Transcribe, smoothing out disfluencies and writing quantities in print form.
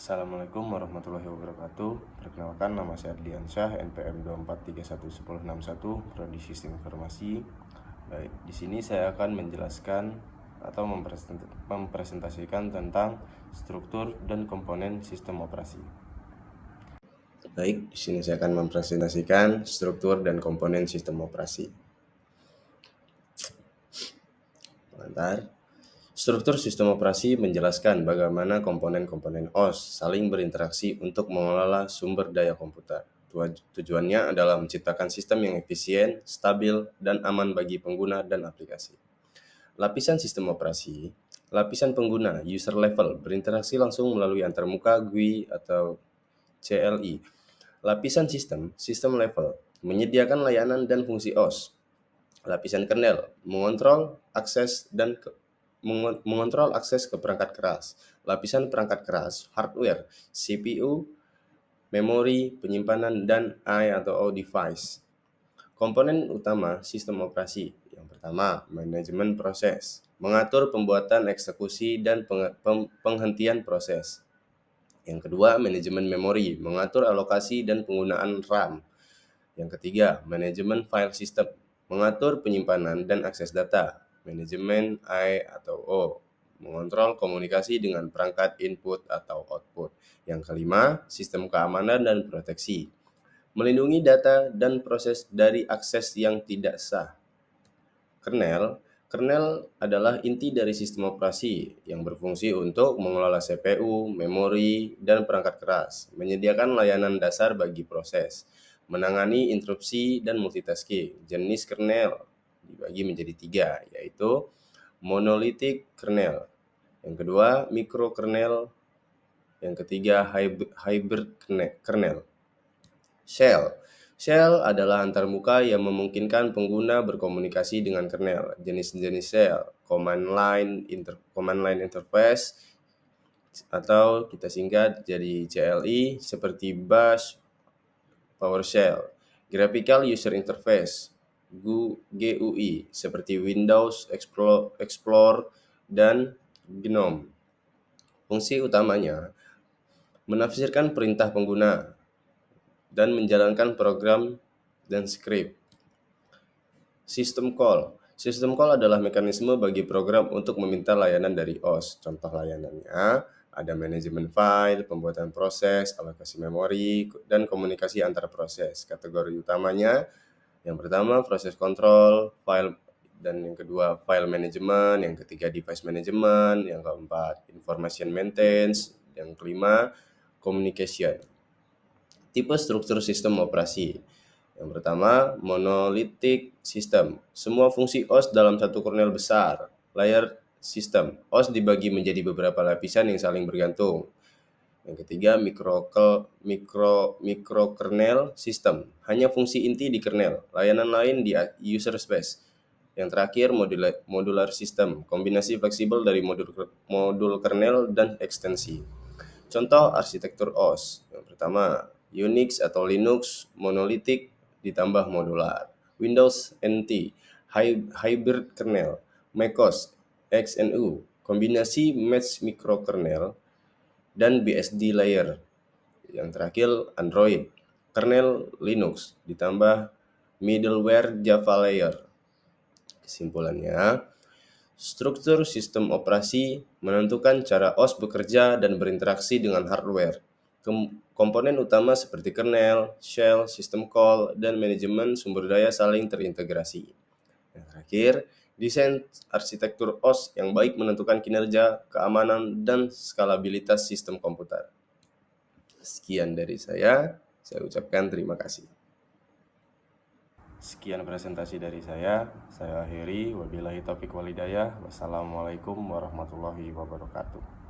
Assalamualaikum warahmatullahi wabarakatuh. Perkenalkan, nama saya Ardiansyah, NPM 24311061, Prodi Sistem Informasi. Baik, di sini saya akan menjelaskan atau mempresentasikan tentang struktur dan komponen sistem operasi. Baik, di sini saya akan mempresentasikan struktur dan komponen sistem operasi. Sebentar. Struktur sistem operasi menjelaskan bagaimana komponen-komponen OS saling berinteraksi untuk mengelola sumber daya komputer. Tujuannya adalah menciptakan sistem yang efisien, stabil, dan aman bagi pengguna dan aplikasi. Lapisan sistem operasi, lapisan pengguna user level berinteraksi langsung melalui antarmuka GUI atau CLI. Lapisan sistem level, menyediakan layanan dan fungsi OS. Lapisan kernel, mengontrol akses ke perangkat keras. Lapisan perangkat keras, hardware, CPU, memori, penyimpanan, dan I atau O device. Komponen utama sistem operasi. Yang pertama, manajemen proses, mengatur pembuatan, eksekusi, dan penghentian proses. Yang kedua, manajemen memori, mengatur alokasi dan penggunaan RAM. Yang ketiga, manajemen file system, mengatur penyimpanan dan akses data. Manajemen I atau O, mengontrol komunikasi dengan perangkat input atau output. Yang kelima, sistem keamanan dan proteksi, melindungi data dan proses dari akses yang tidak sah. Kernel adalah inti dari sistem operasi yang berfungsi untuk mengelola CPU, memori, dan perangkat keras, menyediakan layanan dasar bagi proses, menangani interupsi dan multitasking. Jenis kernel dibagi menjadi 3, yaitu monolithic kernel, yang kedua microkernel, yang ketiga hybrid kernel. Shell adalah antarmuka yang memungkinkan pengguna berkomunikasi dengan kernel. Jenis-jenis shell, command line interface, atau kita singkat jadi CLI, seperti Bash, PowerShell. Graphical User Interface, GUI, seperti Windows Explorer dan GNOME. Fungsi utamanya menafsirkan perintah pengguna dan menjalankan program dan script. System call adalah mekanisme bagi program untuk meminta layanan dari OS. Contoh layanannya ada manajemen file, pembuatan proses, alokasi memori, dan komunikasi antar proses. Kategori utamanya, yang pertama proses control, file, dan yang kedua file management, yang ketiga device management, yang keempat information maintenance, yang kelima communication. Tipe struktur sistem operasi. Yang pertama, monolithic system. Semua fungsi OS dalam satu kernel besar. Layer system. OS dibagi menjadi beberapa lapisan yang saling bergantung. Yang ketiga, microkernel system. Hanya fungsi inti di kernel, layanan lain di user space. Yang terakhir, modular system. Kombinasi fleksibel dari modul kernel dan ekstensi. Contoh arsitektur OS. Yang pertama, Unix atau Linux monolithic ditambah modular. Windows NT, hybrid kernel. MacOS XNU, kombinasi mesh microkernel dan BSD layer. Yang terakhir, Android, kernel Linux ditambah middleware Java layer. Kesimpulannya, struktur sistem operasi menentukan cara OS bekerja dan berinteraksi dengan hardware. Komponen utama seperti kernel, shell, system call, dan manajemen sumber daya saling terintegrasi. Yang terakhir, desain arsitektur OS yang baik menentukan kinerja, keamanan, dan skalabilitas sistem komputer. Sekian dari saya ucapkan terima kasih. Sekian presentasi dari saya akhiri. Wabillahi taufiq walhidayah. Wassalamualaikum warahmatullahi wabarakatuh.